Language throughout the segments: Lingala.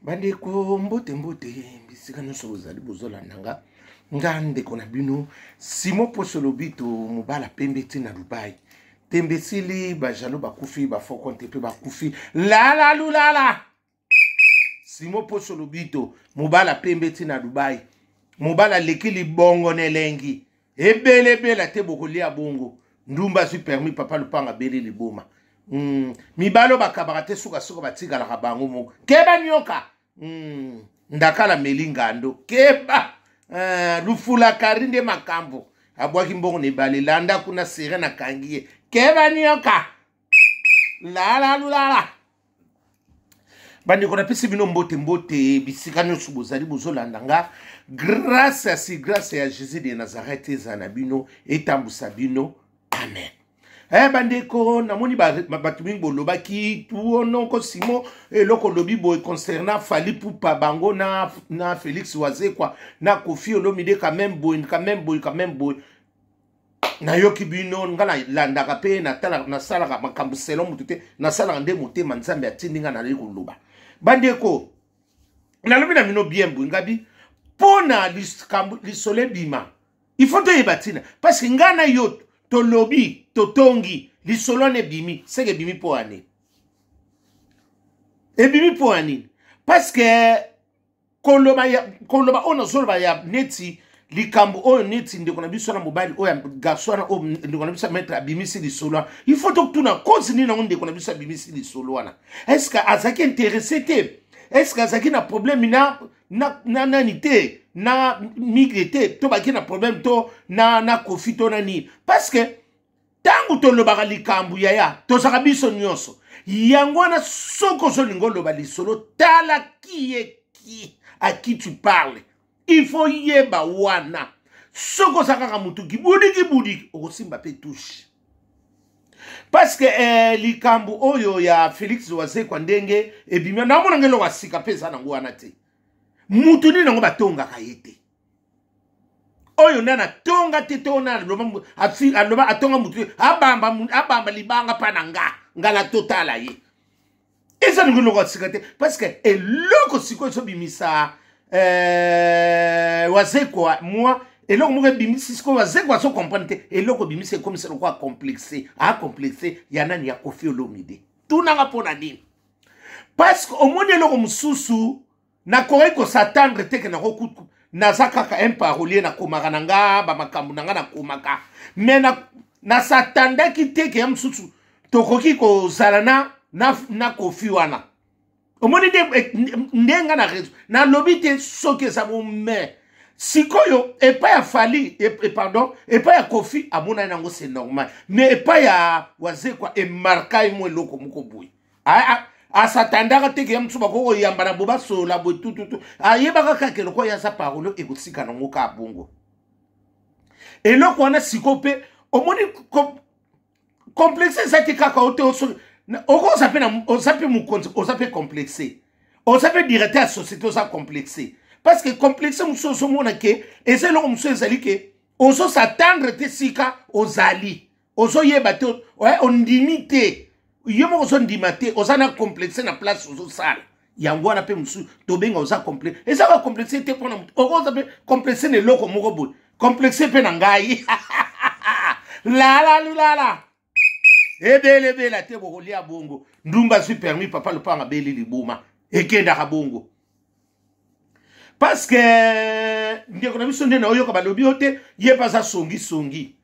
Bandeko mbote bisika nyonso bozali bozolandanga nga ndeko na bino Simon Posolobito mobala pembe tina Dubai tembesili bajalo bakufi bafoko ntepe bakufi la lulala Simon Posolobito mobala pembe tina Dubai mobala lekili bongo nelengi ebele te bokolia bongo ndumba su permis papa lupanga beli liboma mibalo bakabarate suka batika la bango mo keba nyoka ndakala melingando keba lufula karinde makambo abwaki mbongo ne balelanda kuna sere na kangie keba nyoka la bandi kona pesi bino mbote bisika nyonso bozali bozolandanga grâce à Jésus de Nazareth ezana bino etambusa bino amen. Bandeko namoni batu mingi bolobaki tuonoko Simon eloko lobi boy concernant Fally Ipupa bango na Félix Wazekwa na Koffi Olomide quand même boy na yoki bino ngala landaka pe na tala na sala makambo selon mutute na sala nde motema nzambe atindinga na leko loba bandeko na lobi na mino bien boy ngabi pona lisole bima il faut te yebatina parce que ngana yoto to lobby to tongi lisolo ne bimi seke bimi po ani e bimi po ani parce que koloba ono solba ya neti likambo oyo neti ndeko na biso na mobile oyo garçon o ndeko na biso mettre bimi si lisolo il faut to tuna cause ni na ndeko na biso bimi si lisolo wana est-ce que azaki intéressé te est-ce que azaki na problème na nanité na migrité to baki na problème to na Koffi to nani parce que tangu to lobaka likambu yaya to saka biso nyonso yango na soko so lingo loba lisolo tala à qui tu parles il faut yeba wana soko saka ka mutu kibudi okosimba pe touche parce que likambu oyo ya Félix Wazekwa ndenge ebimya na mona ngelo wasika pesa na ngwana te mutu ni nango batonga kayete oyo nana tonga te tona loba aloba atonga mutu abamba libanga pananga ngala totala ye eza ngolo wasika te parce que eloko siko so bimisa Wazekwa moi eloko moko bimisi siko Wazekwa so comprendre te eloko bimisi comme c'est quoi complexé ya nani ya Koffi Olomide tunanga pona nini parce que au moins eloko mususu na koreko s'attendre te que na rokutu na zakaka un parolier na komaka nanga ba makambu nanga na komaka mais na s'attendre ki te que mususu tokoki ko zalana na Koffi wana omoni ndenga na rezo na lobby te soki sa bo mais sikoyo et pas ya Fally pardon et pas ya Koffi amona nango c'est normal mais et pas ya Wazekwa et marka mo eloko moko boy asatandaka teke ya mtsuba ko yamba na boba sola bo tututu ayebaka kakelo ko ya sa parole ekosika nango ka bongo eloko wana sikope omoni complexe ça te kaka ote oko sape mukonzi osape complexé osape directeur à société osa complexé parce que complexé musoso mona ke ese lo muso ezali ke oso s'attendre te sika ozali oso yeba te on limite yemo oso ndimate osana complexé na place oso sala yango na pe musu to benga osa complexe esa ka complexé te pona oso pe complexé ne loko moko boy complexé pe na ngai la ebele te bokolia bongo ndumba su permis papa lupanga beli liboma ekenda ka bongo parce que ndeko na biso ndena oyoka balobi ote ye pasa songi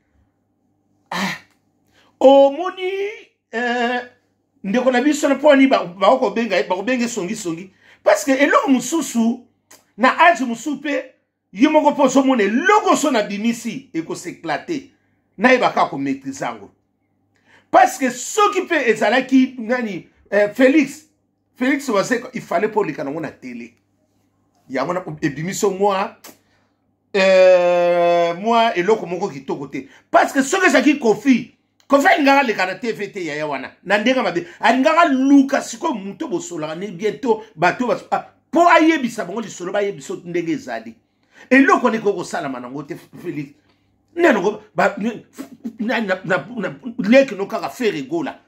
omoni ndeko na biso na poni ba benga songi parce que eloko mususu na age musupe yemoko poso mone logo so na bimisi eko s'éclater na ebaka ko maîtriser ngo parce que ce qui peut ezalaki nani Félix Wazekwa il fallait pour les canons na télé yango na ebimiso moi eloko moko kitoko te parce que ce que ça qui Koffi ngara le kana TVT ya wana na ndenga mabe ngara luka siko muto bosola ne bientôt bato po ayebisa bango lisolo ba yebiso ndenge ezali eloko ne koko sala manango te Félix neno ba leki no kaka faire gola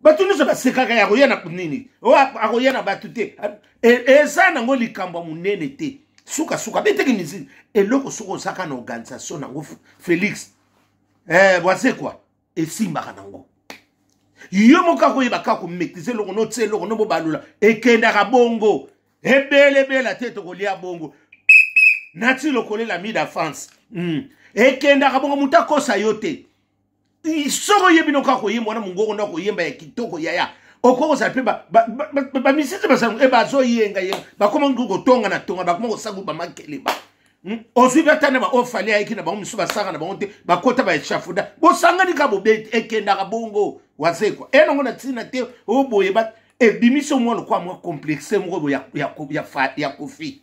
Batu nyonso basekaka ya koya na nini akoya na batu te eza nango likambo munene te suka beteki mizi eloko soko saka na organisation nango Félix boise quoi esimbaka nango yo moka koyeba ka ko maîtriser loko no tse loko no bobalula ekendaka bongo ebele te to kolia bongo nati lokolela mi d'avance ekendaka bongo muta kosa yo te soko yebino ka koyemba na mungoko na koyemba ya kitoko yaya okoko sa pe ba misite basango bazo yenga bakoma nguko tonga na tonga bakoma kosagu ba makele ba ozubi atana ba ofali ayiki na ba misu basanga na ba te bakota ba echafuda bosanga ni ka bobe ekenda ka bongo wazekwa enongo na tina te oboye ba ebimiso mwa lokwa mwa complexe mwo ya kofi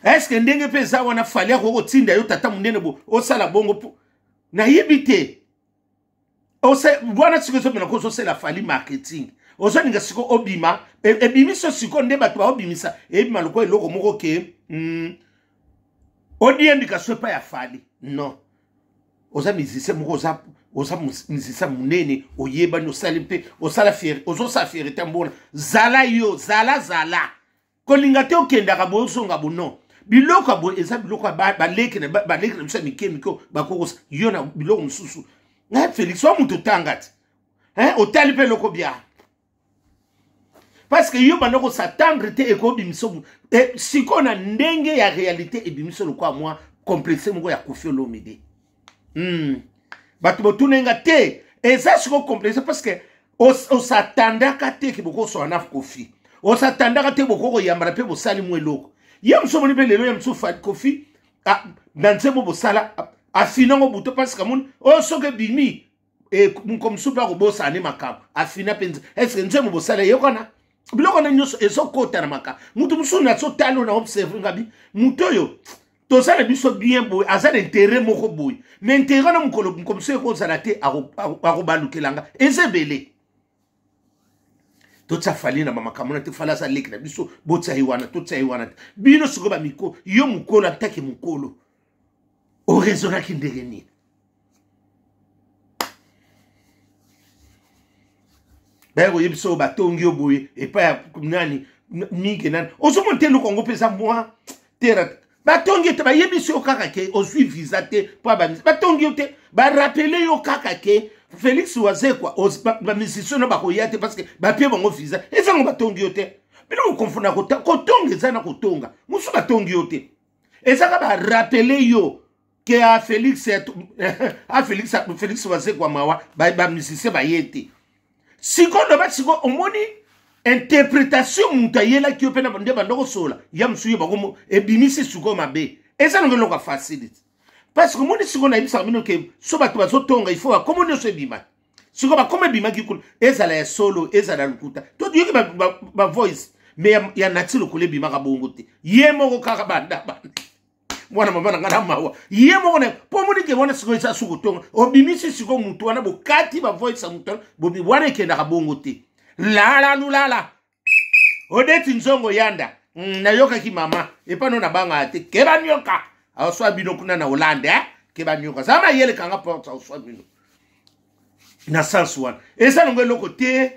est-ce que ndenge pesa wana fali akoko tinda yo tata munene bo osala bongo na yibite ose bwana siko mena ko so la fali marketing oso ninga siko obima ebimiso siko nde batu ba obimisa ebima loko eloko moko ke odiendika sopa ya fali non oza mizise moko oza mizisa munene oyeba no salimpe osala fier ozo sa fierté mbona zala yo zala kolinga te okenda ka bo songa bo non biloko abo eza biloko baleke na msa mikemiko bakoko yona biloko msusu na Félix wa mutu tangati otali pe loko bia parce que yo bandoko s'attendre te eko bimiso siko na ndenge ya réalité e bimiso lokwa moi complexe moko ya Koffi Olomide batu botunenga te eza siko complexe parce que on s'attendaka te ke boko so na Koffi on s'attendaka te boko yambara pe bosali mwe loko yam so moni pe lelo yam so fa Koffi nanzemo bosala afina ngo buto parce que mon o soke bimi comme super bossa ani makam afina penza est-ce que nzemo bosala yokona biloko na nyoso ezokota na maka mutu musu na so talo na observe ngabi muto yo to sala biso bien boy azala intérêt moko boy mais intérêt na mukolo comme ça ko sala te akobalukelanga ezebele to tsafali na mama kamona te fala sa lek na biso botsa hiwana to tsa hiwana bino siko ba miko yo mukolo atake mukolo o raisonna ki ndegeni Bego yebiso batongi oboye et pas nani mingi nani ozo monter le Congo pesa moi terra batongi te ba yebiso kaka ke ozui visa te pa ba batongi te ba rappeler yo kaka ke Félix waze kwa ba musicien no ba ko yate parce que ba pie bango visa ezango batongi te bino konfona ko tonga ezana ko tonga musu batongi te ezaka ba rappeler yo que a Félix Félix waze kwa mawa ba musicien ba yete siko no ba siko omoni interprétation muta yela ki opena bande bandoko sola ya msuye bakomo ebimisi siko mabe eza ngelo ka facility parce que moni siko na ibisa mino ke so ba tuba so tonga il faut comme on se bima siko ba comme bima ki kul eza la solo eza la lukuta to yoki ba voice mais ya natilo kule bima ka bongo te yemo ko kaka banda mwana mama na ngana mawa yemo ne po moni ke wana siko isa suko tonga obimisi siko mutu wana bokati ba voice mutu bobi wana ke na bongo te la lulala odeti nzongo yanda na yoka ki mama epano na banga ate keba nyoka awswa bino kuna na Hollande keba nyoka sama yele kanga porta awswa bino na sense wana esa ngo loko te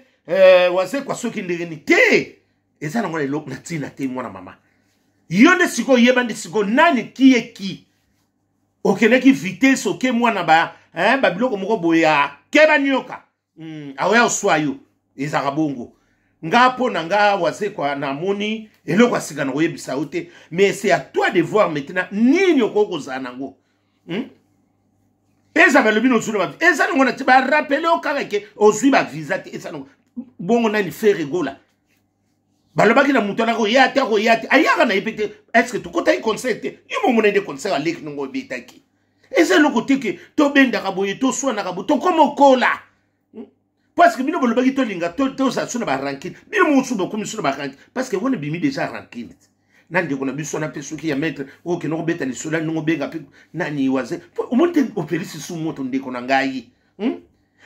wase kwa soki ndegeni te esa ngo loko na tina te mwana mama yonde siko yeba ndi siko nani ki okeneki vitesse oke mwana ba ba biloko moko boya keba nyoka awe awswa yo ezaka bongo ngapo na nga wase kwa na moni eloko asika na koyebisa ote mais c'est à toi de voir maintenant nini okoko zanango eza ba lobino tsuna ba eza ngona tiba rappeler okaka ke ozwi ba visa te eza bongo nani faire rigola balobaki na muto na ko yate ayaka na ipete est-ce que tukota i concert yimo mona de concert alek ngo betaki eza loko teke to benda ka boye to swana ka bo to komo kola parce que bino bolobaki to linga to sa suna ba ranking bino mo suba comme suna ba ranking parce que wona bimi déjà ranking nande kona biso na peso ki ya mettre o ke no beta ni sola no benga pe nani waze o monte o pelisi su moto ndeko na ngai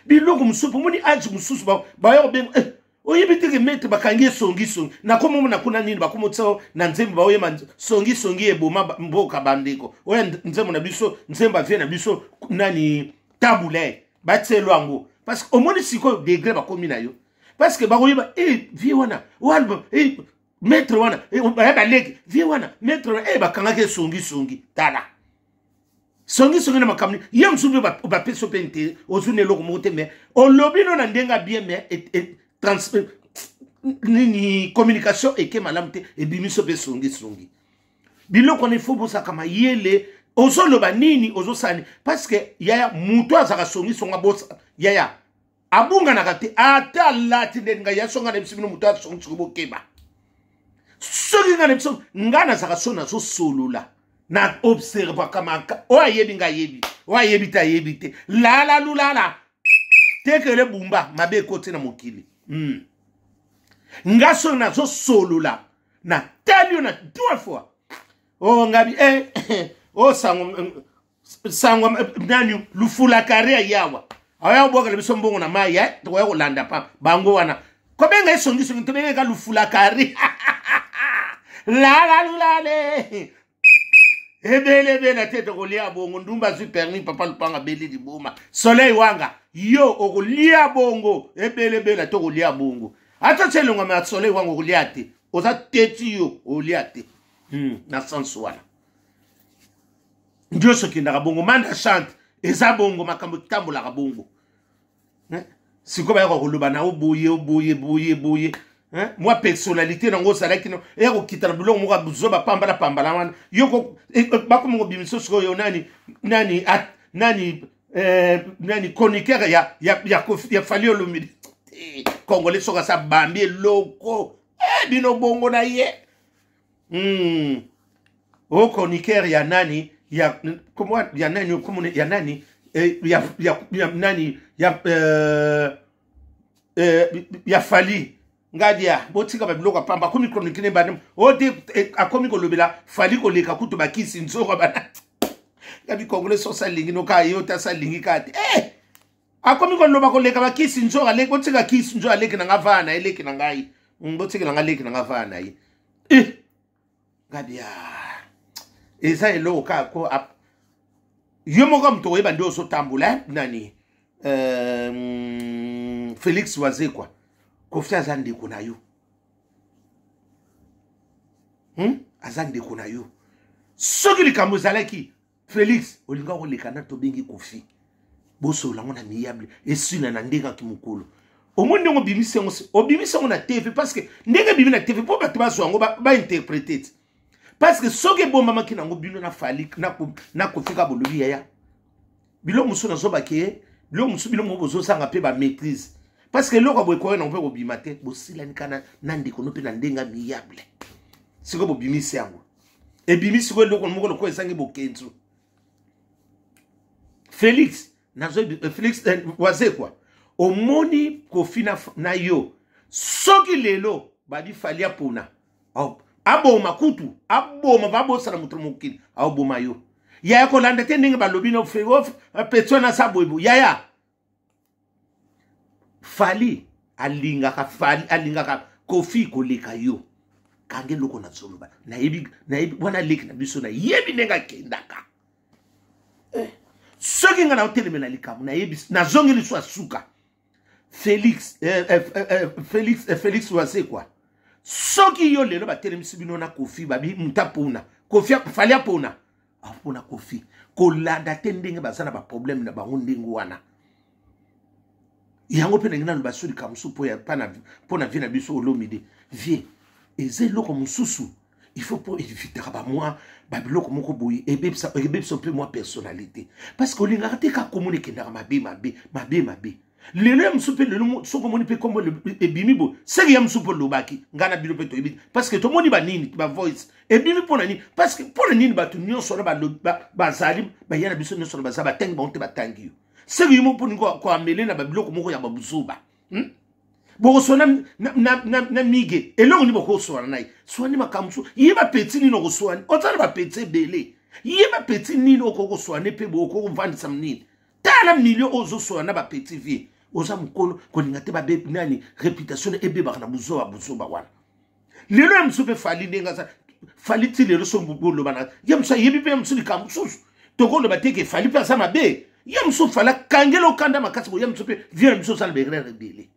biloko musupu moni aji mususu ba yo benga o yebite ke mettre bakangie songi na komo na kuna nini bakomo tso na nzemba ba oyema songi eboma mboka bandeko oya nzemba na biso nzemba vie na biso nani tabule batselo yango parce que omoni siko degré bakomi na yo parce que bakoyeba vie wana walba maître wana ba leki vie wana maître wana bakangaki songi tala songi na makamni yam sube ba peso pente ozune loko mote mais olobi no na ndenga bien mais ni communication eke malamte e bimiso pe songi biloko ne faut bosa kama yele ozoloba nini ozosani parce que yaya muto azaka songi songa bosa yaya abunga na kate ata lati ndenga ya songa na bisibino muto azongi songo keba songi ngana biso ngana zaka sona so solula na observe kama o ayebi nga yebi o ayebi ta yebite la lulala tekele bumba mabe kote na mokili nga so na so solula na tell you na 2 fois oh ngabi oh sango nani lufula kare yawa aya boka le biso mbongo na maya to ya kolanda pa bango wana ko benga esongi to benga ka lufula kare la lulale ebele na tete kolia bongo ndumba zu permis papa lupanga beli di boma soleil wanga yo okolia bongo ebele to kolia bongo ato tselonga ma soleil wanga kolia te oza teti yo olia te na sans wana ndio soki ndaka bongo manda chante eza bongo makambo kitambola ka bongo siko ba yako koloba na oboye moi personnalité nango sala kino e ko kitana bilongo mo ka buzoba pambala wana yoko bako mo bimiso siko yo nani chroniqueur ya fali olumidi congolais soka sa bambi loko bino bongo na ye o chroniqueur ya nani ya comment ya nani comment ya nani ya fali ngadia botika ba biloko pamba komi chroniqueur ba ode akomi ko lobela fali ko leka kutu bakisi nzoko bana gabi congolais so sa lingi no ka yota sa lingi kati akomi ko loba ko leka bakisi nzoko ale botika kisi nzoko aleki na ngavana eleki na ngai botika na ngaleki na ngavana yi gadia eza elo ka ko yo mo comme to yeba ndio so tambula nani Félix Wazekwa Kofi azande kuna yo azande kuna yo soki likambo zalaki Félix olinga ko lekana to bengi Kofi boso la ngona miyable esina na ndenga kimukulu omonde ngo bimise na TV parce que ndenga bibi na TV po bato baso ngo ba interpréter parce que soki bo mama ki nango bino na fali na kofika bolobi ya bilo musu na zoba ke bilo musu bilo mo bozo sanga pe ba maîtrise parce que loko boy ko na mpe bobimate bosila nikana nandi kono pe na ndenga miyable siko bobimise yango e bimisi ko loko moko ko esangi bokenzo Félix Wazekwa omoni Kofi na yo soki lelo badi falia pona aboma kutu aboma babosana mutu mokili aboma yo yaya ko landa te ndenge balobi no fego petona sa boybo yaya fali alingaka Kofi koleka yo kange loko na tsoloba na yebi wana leki na biso na yebi nenga kendaka soki nga na otelemela likamu na yebi na zongi liso asuka Félix Wazekwa soki yo lelo batelemisi bino na Kofi babi mutapona Kofi fali apona apona Kofi kolanda te ndenge bazana ba problème na bango ndenge wana yango pe ngina lo basuri kamsu po ya pona vie na biso olomide vie ezelo mususu il faut pour éviter ba moi ba biloko moko boyi ebebisa pe moi personnalité parce que linga te ka communiquer na mabe lelo msupe lelo soko moni pe comme ebimi bo seri yam supo lobaki ngana bilo pe to ebi parce que to moni ba nini ba voice ebimi pona ni parce que pona nini ba to nyonso na ba zalim ba yana biso nyonso na ba za ba tengi ba onte ba tangi seri mo poni ko amele na ba biloko moko ya ba buzuba boko sona na mige elongo ni boko sona nai swani makamsu yeba petit ni no swani otala ba petit belé yeba petit ni no ko swani pe boko vandi samnini tala milio ozo sona ba petit vie oza mukolo ko lingate ba be nani réputation ebe ba na buzoba wana lelo yamsupe fali ndenga sa fali ti lelo so mbolo bana yamsa yebi pe yamsuli kamsu to ko lo bateke fali pe sa mabe yamsu fala kangelo kanda makasi bo yam sope vient biso sala be rebelle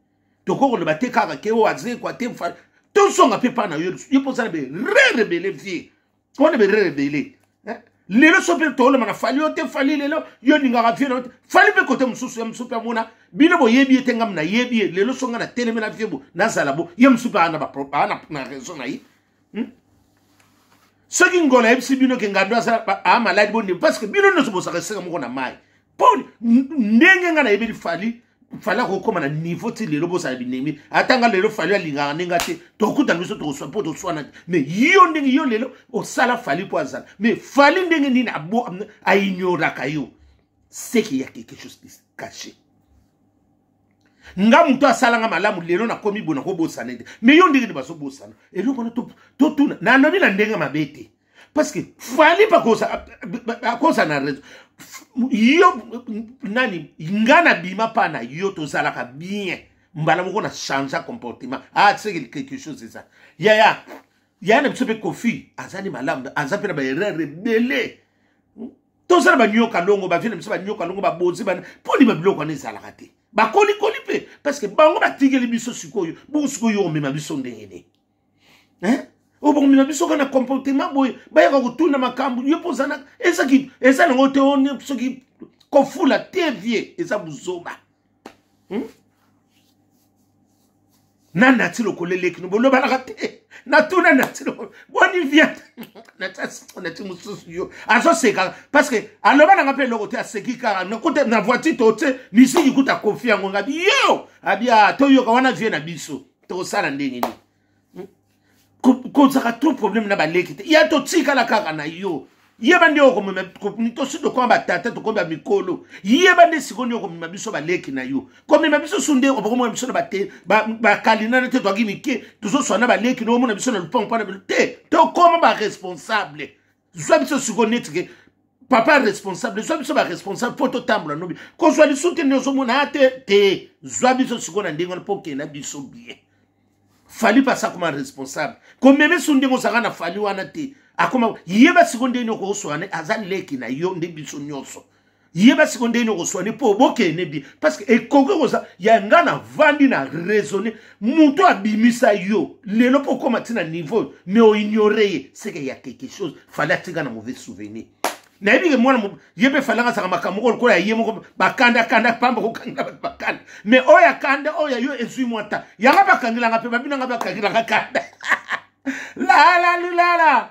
to ko le batte kaka ke o aze kwa te fa to songa pe pa na yo po sala be rebelle vie on be rebelle lelo sope to le mana fali o te fali lelo yo ninga ga vie fali be kote mususu yam sope mona bino bo yebi etengam na yebi lelo songa na tele mena vie bo na sala bo yam sope ana ba ana na raison na yi ce qui ngola ebisi bino ke ngado sa a malade bo parce que bino no so bo sa reseka mo na mai poni ndenge nga na yebi fali fala ko koma na niveau ti lelo bo sa binemi atanga lelo fali alinga ninga te to kuta biso to so po to so na mais yo ndenge yo lelo o sala fali po azala mais fali ndenge nini abo a ignora kayo c'est qu'il y a quelque chose qui est caché nga muto asala nga malamu lelo na komi bona ko bosana mais yo ndenge baso bosana et donc on to tuna na lobi na ndenge mabete parce que fali pa kosa na raison yo nani ngana bima pa na yo to sala ka bien mbala moko na changer comportement c'est quelque chose c'est ça ya na msope kofi azani malamu azape na ba rebelle to sala ba nyoka longo ba vile msoba nyoka longo ba bozi ba poni ba biloko na sala ka te ba koli pe parce que bango ba tigeli biso sikoyo bu sikoyo o mema biso ndenge o bon mema biso kana comportement boy ba ya ko tuna makambu yo pozana esa ngo te on soki ko fula TV esa buzoba nana tilo kolele kino bolo ba la te na tuna na tilo boni vient na tasi on a tout mususu yo aso seka parce que aloba na ngape loko te aseki kara na kote na voiture to te misi yikuta konfia ngo ngabi yo abia to yo ka wana vie na biso to sala ndenge ni ko saka trop problème na baleki te ya to tika la kaka na yo yeba ndio ko mema to sido ko ba tata to ko ba mikolo yeba ne siko ndio ko mema biso baleki na yo ko mema biso sunde ko ko mema biso ba te ba kalina ne te to gimi ke to so sona baleki no mo na biso na lupon pa na te to ko ba responsable zo biso siko netike papa responsable zo biso ba responsable photo tambla no bi ko zo li soutenir zo mo na te zo biso siko na ndingo po ke na biso bien fali pas ça comme responsable comme même sunde ngo saka na fali wana te akoma yeba sikonde ni ko swane azali leki na yo nde biso nyoso yeba sikonde ni ko swane po boke ne bi parce que ekoko ko sa ya ngana vandi na raisonner muto abimisa yo lelo po koma tina niveau mais o ignorer c'est qu'il y a quelque chose fallait tika na mauvais souvenir na yebi ke mwana yebe falanga saka makamoko ko ya yemo bakanda pamba ko kanga bakanda mais oya kanda oya yo ezui mwata yanga bakangila ngape babina ngape bakangila kanda la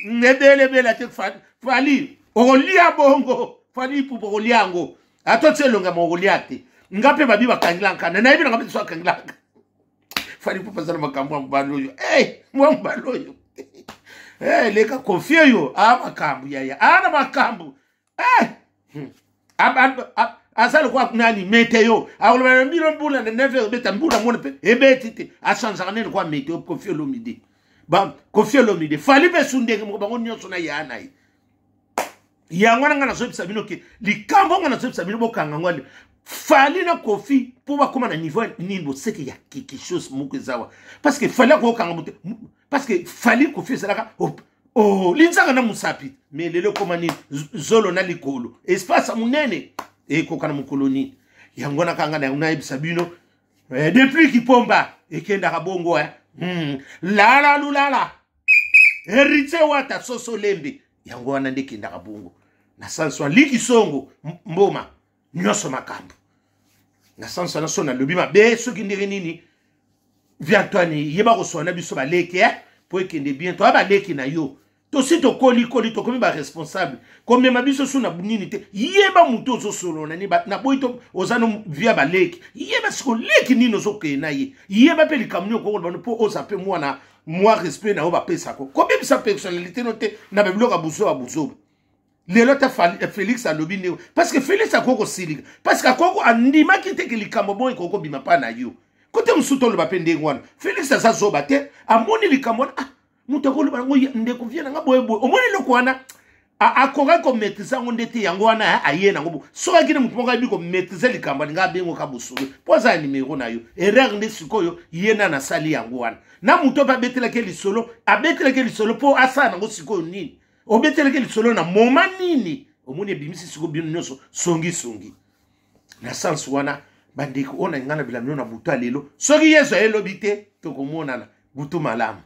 nebele bela te fali olia bongo fali pupo oliango atotselonga mogoliate ngape babi bakangila kanda na yebi ngape so akangila fali pupo sana makambo mbaloyo mbaloyo leka confie yo makambu yaya ana makambu asalo kwa nani meteo akulobana mbilo mbula na neve beta mbula mona pe ebetite asanza nene kwa meteo confie l'omide ba confie l'omide fali be sunde mo bango nyonso na yana yi yangwana ngana so bisabino ke likambo ngana so bisabino bokanga ngwale fali na kofi pour ba koma na niveau nimbo c'est qu'il y a quelque chose moko zawa parce que fali ko kanga muté parce que fali kofi selaka linzanga na musapi mais lelo koma ni zolo na likolo espace munene ko kana mukoloni yangona kanga na una ibisabino depuis kipomba ekenda ka bongo la lulala herite wata soso lembe yangona ndekenda ka bongo na sanswa liki songo mboma nyoso makambo na sanswa na sona lobima be soki ndenge nini viantwani yeba ko sona biso baleke po ekende bien to abaleki na yo to si to koli to komi ba responsable comme mabiso suna bunini te yeba muto zo solo na ni na boito ozano via baleki yeba siko leki nino zo ke na ye yeba pe likamnyo ko ba no po osape mwana moi respect na o ba pesa ko comme sa personnalité note na be bloka buso abuzo lelo ta Félix alobi ne parce que Félix akoko siliga parce que akoko andima kite ke likambo boy koko bima pa na yo kote musuto lo ba pende ngwana Félix sa zo ba te amoni likambo mutakolo bango ndeko viena nga boye omoni lokwana akoka ko maîtriser ngonde te yango wana ayena ngobo soka kine mutu moka bi ko maîtriser likamba nga bengo ka busulu poza numéro na yo erreur ndi sikoyo yena na sali yango wana na mutu ba betela ke lisolo abetela ke lisolo po asana ngo sikoyo nini obetela ke lisolo na moment nini omoni bimisi siko bino nyoso songi na sens wana bandeko ona ngana bila na butu alelo soki yeso elobi te tokomonana butu malamu